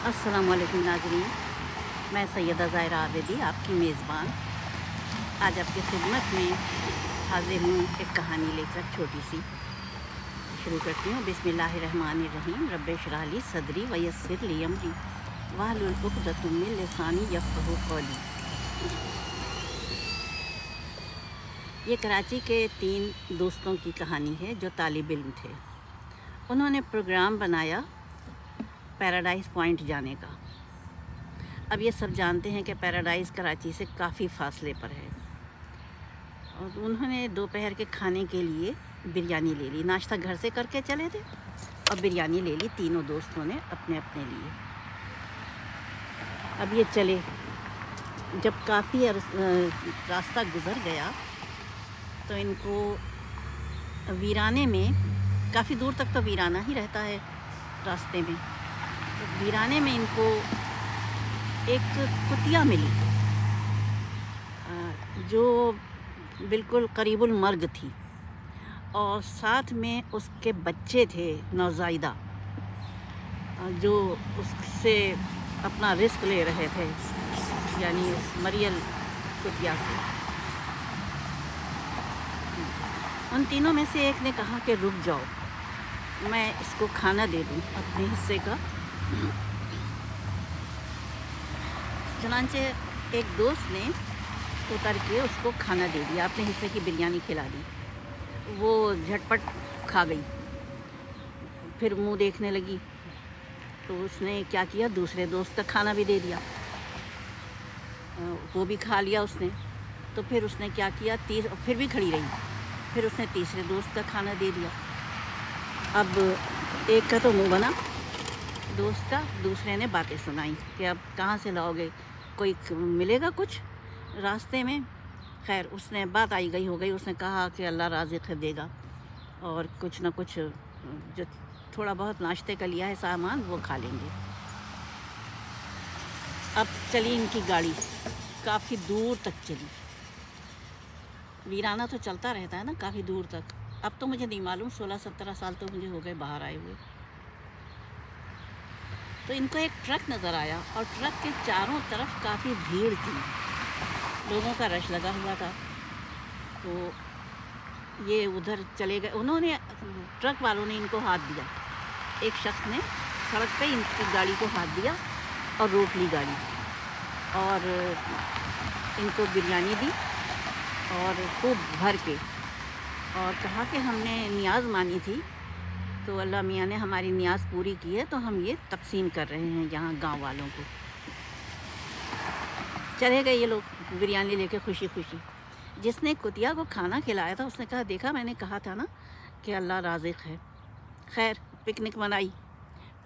अस्सलाम वालेकुम नाज़रीन, मैं सैयदा ज़ाहिरा आबिदी आपकी मेज़बान आज आपकी खिदमत में हाज़िर हूँ एक कहानी लेकर। छोटी सी शुरू करती हूँ। बिस्मिल्लाहिर्रहमानिर्रहीम। रब्बि इश्रह ली सदरी व यस्सिर ली अमरी वहलुल उक़दतम मिन लिसानी यफ़क़हू क़ौली। ये कराची के 3 दोस्तों की कहानी है जो तालिब इल्म थे। उन्होंने प्रोग्राम बनाया पैराडाइज़ पॉइंट जाने का। अब ये सब जानते हैं कि पैराडाइज़ कराची से काफ़ी फासले पर है। और उन्होंने दोपहर के खाने के लिए बिरयानी ले ली। नाश्ता घर से करके चले थे और बिरयानी ले ली तीनों दोस्तों ने अपने अपने लिए। अब ये चले, जब काफ़ी रास्ता गुज़र गया तो इनको वीराने में, काफ़ी दूर तक तो वीराना ही रहता है रास्ते में, तो वीराने में इनको एक कुतिया मिली जो बिल्कुल करीबुल मर्ग थी और साथ में उसके बच्चे थे नौज़ायदा जो उससे अपना रिस्क ले रहे थे, यानी उस मरियल कुतिया से। उन तीनों में से एक ने कहा कि रुक जाओ, मैं इसको खाना दे दूँ अपने हिस्से का। चनांचे एक दोस्त ने उतर के उसको खाना दे दिया, अपने हिस्से की बिरयानी खिला दी। वो झटपट खा गई, फिर मुंह देखने लगी तो उसने क्या किया, दूसरे दोस्त का खाना भी दे दिया, वो भी खा लिया उसने। तो फिर उसने क्या किया, फिर भी खड़ी रही, फिर उसने तीसरे दोस्त का खाना दे दिया। अब एक का तो मुंह बना दोस्त का, दूसरे ने बातें सुनाई कि अब कहाँ से लाओगे, कोई मिलेगा कुछ रास्ते में। खैर उसने बात आई गई हो गई, उसने कहा कि अल्लाह राज़िक़ देगा और कुछ ना कुछ जो थोड़ा बहुत नाश्ते का लिया है सामान वो खा लेंगे। अब चली इनकी गाड़ी, काफ़ी दूर तक चली। वीराना तो चलता रहता है ना काफ़ी दूर तक। अब तो मुझे नहीं मालूम, 16-17 साल तो मुझे हो गए बाहर आए हुए। तो इनको एक ट्रक नज़र आया और ट्रक के चारों तरफ काफ़ी भीड़ थी, लोगों का रश लगा हुआ था। तो ये उधर चले गए। उन्होंने, ट्रक वालों ने इनको हाथ दिया, एक शख्स ने सड़क पे इनकी गाड़ी को हाथ दिया और रोक ली गाड़ी और इनको बिरयानी दी और खूब भर के, और कहा कि हमने नियाज़ मानी थी तो अल्लाह मियाँ ने हमारी नियाज़ पूरी की है, तो हम ये तकसीम कर रहे हैं यहाँ गांव वालों को। चले गए ये लोग बिरयानी लेके खुशी खुशी। जिसने कुतिया को खाना खिलाया था उसने कहा, देखा मैंने कहा था ना कि अल्लाह राज़िक़ है। खैर पिकनिक मनाई।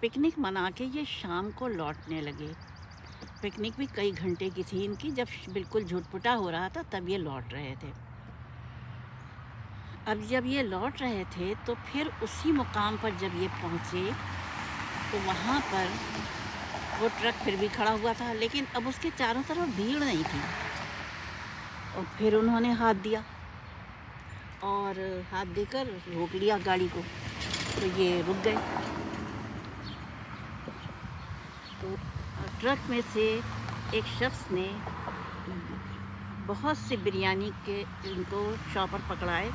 पिकनिक मना के ये शाम को लौटने लगे। पिकनिक भी कई घंटे की थी इनकी, जब बिल्कुल झुटपुटा हो रहा था तब ये लौट रहे थे। अब जब ये लौट रहे थे तो फिर उसी मुकाम पर जब ये पहुँचे तो वहाँ पर वो ट्रक फिर भी खड़ा हुआ था, लेकिन अब उसके चारों तरफ भीड़ नहीं थी। और फिर उन्होंने हाथ दिया और हाथ देकर रोक लिया गाड़ी को, तो ये रुक गए। तो ट्रक में से एक शख्स ने बहुत सी बिरयानी के इनको शॉपर पकड़ाए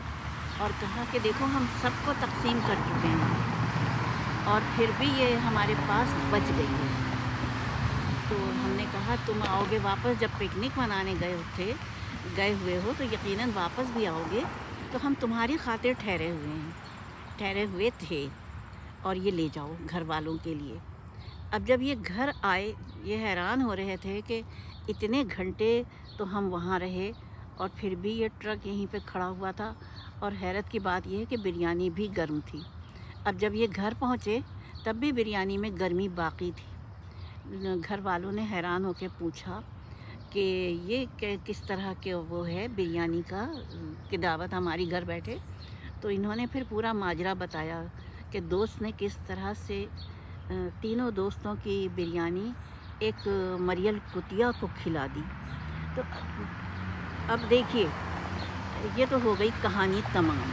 और कहा कि देखो हम सबको तकसीम कर चुके हैं और फिर भी ये हमारे पास बच गई है। तो हमने कहा तुम आओगे वापस, जब पिकनिक मनाने गए हुए हो तो यकीनन वापस भी आओगे, तो हम तुम्हारी खातिर ठहरे हुए थे और ये ले जाओ घर वालों के लिए। अब जब ये घर आए ये हैरान हो रहे थे कि इतने घंटे तो हम वहाँ रहे और फिर भी ये ट्रक यहीं पे खड़ा हुआ था, और हैरत की बात यह है कि बिरयानी भी गर्म थी। अब जब ये घर पहुँचे तब भी बिरयानी में गर्मी बाकी थी। घर वालों ने हैरान होकर पूछा कि ये किस तरह के वो है बिरयानी की दावत हमारी घर बैठे। तो इन्होंने फिर पूरा माजरा बताया कि दोस्त ने किस तरह से तीनों दोस्तों की बिरयानी एक मरियल कुतिया को खिला दी। तो अब देखिए, ये तो हो गई कहानी तमाम।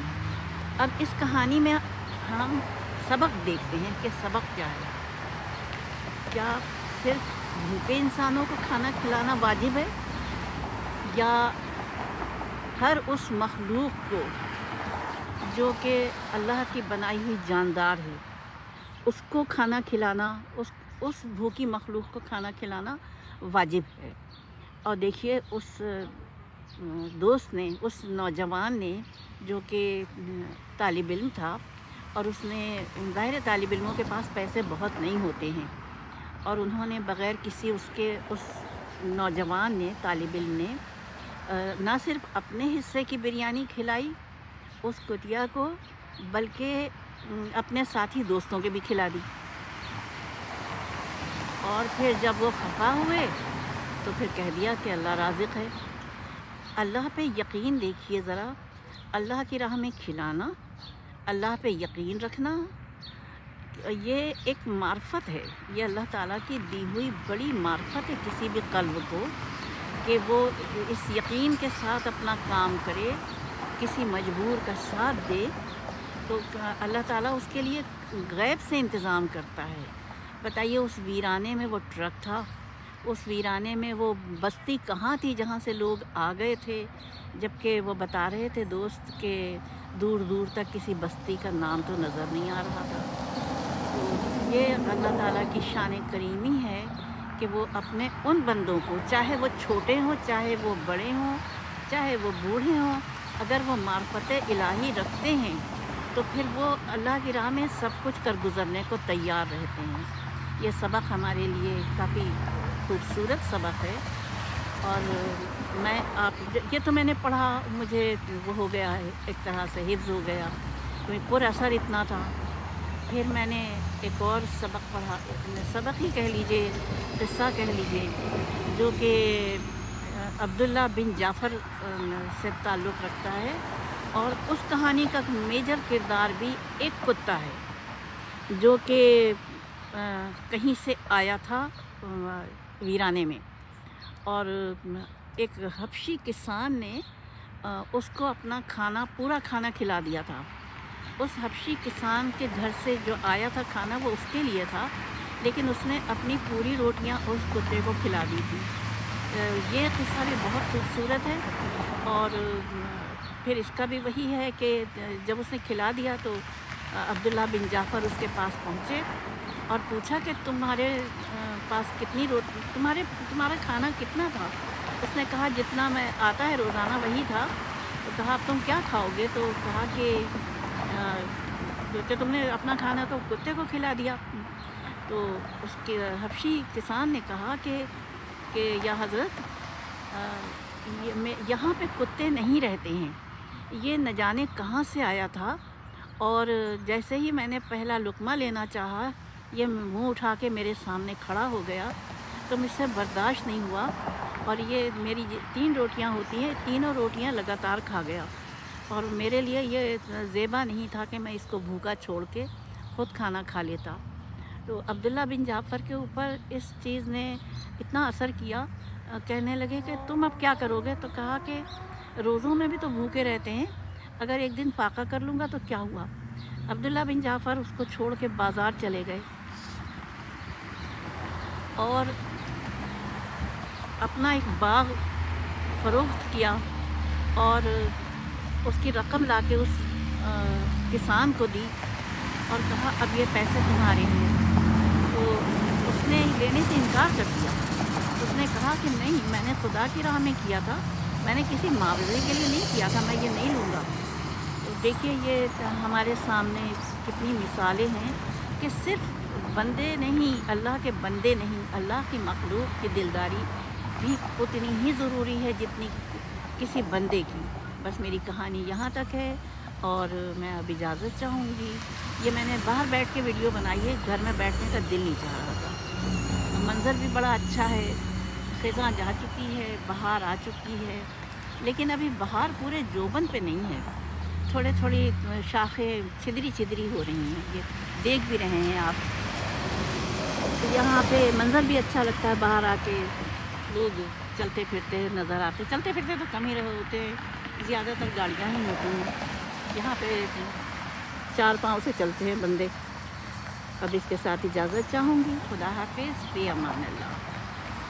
अब इस कहानी में हम सबक देखते हैं कि सबक क्या है। क्या सिर्फ भूखे इंसानों को खाना खिलाना वाजिब है, या हर उस मखलूक को जो कि अल्लाह की बनाई हुई जानदार है उसको खाना खिलाना, उस भूखी मखलूक को खाना खिलाना वाजिब है। और देखिए उस दोस्त ने, उस नौजवान ने जो कि तालिब इल्म था, और उसने, ज़ाहिर तालिब इल्मों के पास पैसे बहुत नहीं होते हैं, और उन्होंने बग़ैर किसी उस नौजवान ने, तालिब इल्म ने ना सिर्फ अपने हिस्से की बिरयानी खिलाई उस कुतिया को, बल्कि अपने साथी दोस्तों के भी खिला दी। और फिर जब वो खफा हुए तो फिर कह दिया कि अल्लाह राज़िक़ है। अल्लाह पे यकीन देखिए ज़रा, अल्लाह की राह में खिलाना, अल्लाह पे यकीन रखना, ये एक मार्फत है, ये अल्लाह ताला की दी हुई बड़ी मार्फत है किसी भी क़ल्ब को, कि वो इस यकीन के साथ अपना काम करे, किसी मजबूर का साथ दे, तो अल्लाह ताला उसके लिए गैब से इंतज़ाम करता है। बताइए उस वीराने में वो ट्रक था, उस वीराने में वो बस्ती कहाँ थी जहाँ से लोग आ गए थे, जबकि वो बता रहे थे दोस्त के दूर दूर तक किसी बस्ती का नाम तो नज़र नहीं आ रहा था। तो ये अल्लाह ताला की शान करीमी है कि वो अपने उन बंदों को, चाहे वो छोटे हों, चाहे वो बड़े हों, चाहे वो बूढ़े हों, अगर वो मार्फत इलाही रखते हैं तो फिर वो अल्लाह की राह में सब कुछ कर गुज़रने को तैयार रहते हैं। ये सबक हमारे लिए काफ़ी खूबसूरत सबक है। और ये तो मैंने पढ़ा, मुझे वो हो गया है, एक तरह से हिफ्ज़ हो गया, तो पूरा असर इतना था। फिर मैंने एक और सबक पढ़ा, सबक ही कह लीजिए, किस्सा कह लीजिए, जो कि अब्दुल्ला बिन जाफ़र से ताल्लुक़ रखता है, और उस कहानी का मेजर किरदार भी एक कुत्ता है जो कि कहीं से आया था वीराने में, और एक हबशी किसान ने उसको अपना खाना, पूरा खाना खिला दिया था। उस हबशी किसान के घर से जो आया था खाना वो उसके लिए था, लेकिन उसने अपनी पूरी रोटियां उस कुत्ते को खिला दी थी। ये किस्सा भी बहुत खूबसूरत है। और फिर इसका भी वही है कि जब उसने खिला दिया तो अब्दुल्ला बिन जाफ़र उसके पास पहुँचे और पूछा कि तुम्हारे पास कितनी रोटी, तुम्हारा खाना कितना था? उसने कहा जितना मैं आता है रोज़ाना वही था। तो कहा अब तुम क्या खाओगे? तो कहा कि तुमने अपना खाना तो कुत्ते को खिला दिया। तो उसके हबशी किसान ने कहा कि या हज़रत, यहाँ पे कुत्ते नहीं रहते हैं, ये न जाने कहाँ से आया था, और जैसे ही मैंने पहला लुक़मा लेना चाहा ये मुंह उठा के मेरे सामने खड़ा हो गया, तो मुझसे बर्दाश्त नहीं हुआ, और ये मेरी 3 रोटियां होती हैं, तीनों रोटियां लगातार खा गया, और मेरे लिए ये ज़ेबा नहीं था कि मैं इसको भूखा छोड़ के खुद खाना खा लेता। तो अब्दुल्ला बिन जाफ़र के ऊपर इस चीज़ ने इतना असर किया, कहने लगे कि तुम अब क्या करोगे? तो कहा कि रोज़ों में भी तो भूखे रहते हैं, अगर एक दिन फाका कर लूँगा तो क्या हुआ? अब्दुल्ला बिन जाफ़र उसको छोड़ के बाज़ार चले गए और अपना एक बाग फ़रोख्त किया, और उसकी रकम लाके उस किसान को दी और कहा अब ये पैसे तुम्हारे हैं। तो उसने लेने से इनकार कर दिया। उसने कहा कि नहीं, मैंने खुदा की राह में किया था, मैंने किसी मुआवजे के लिए नहीं किया था, मैं ये नहीं लूँगा। तो देखिए ये हमारे सामने कितनी मिसालें हैं कि सिर्फ बंदे नहीं, अल्लाह के बंदे नहीं, अल्लाह की मखलूक की दिलदारी भी उतनी ही ज़रूरी है जितनी किसी बंदे की। बस मेरी कहानी यहाँ तक है और मैं अब इजाज़त चाहूँगी। ये मैंने बाहर बैठ के वीडियो बनाई है, घर में बैठने का दिल नहीं चाह रहा था। मंज़र भी बड़ा अच्छा है, ख़ज़ां जा चुकी है, बहार आ चुकी है, लेकिन अभी बहार पूरे जोबन पे नहीं है, थोड़े थोड़ी शाखें छिदरी छिदरी हो रही हैं, ये देख भी रहे हैं आप। तो यहाँ पे मंज़र भी अच्छा लगता है, बाहर आके लोग चलते फिरते नज़र आते, चलते फिरते तो कम ही रहे होते हैं, ज़्यादातर गाड़ियाँ ही होती हैं। यहाँ पे 4 पाँव से चलते हैं बंदे। अब इसके साथ इजाज़त चाहूँगी। खुदा हाफिज़, फ़ी अमान अल्लाह।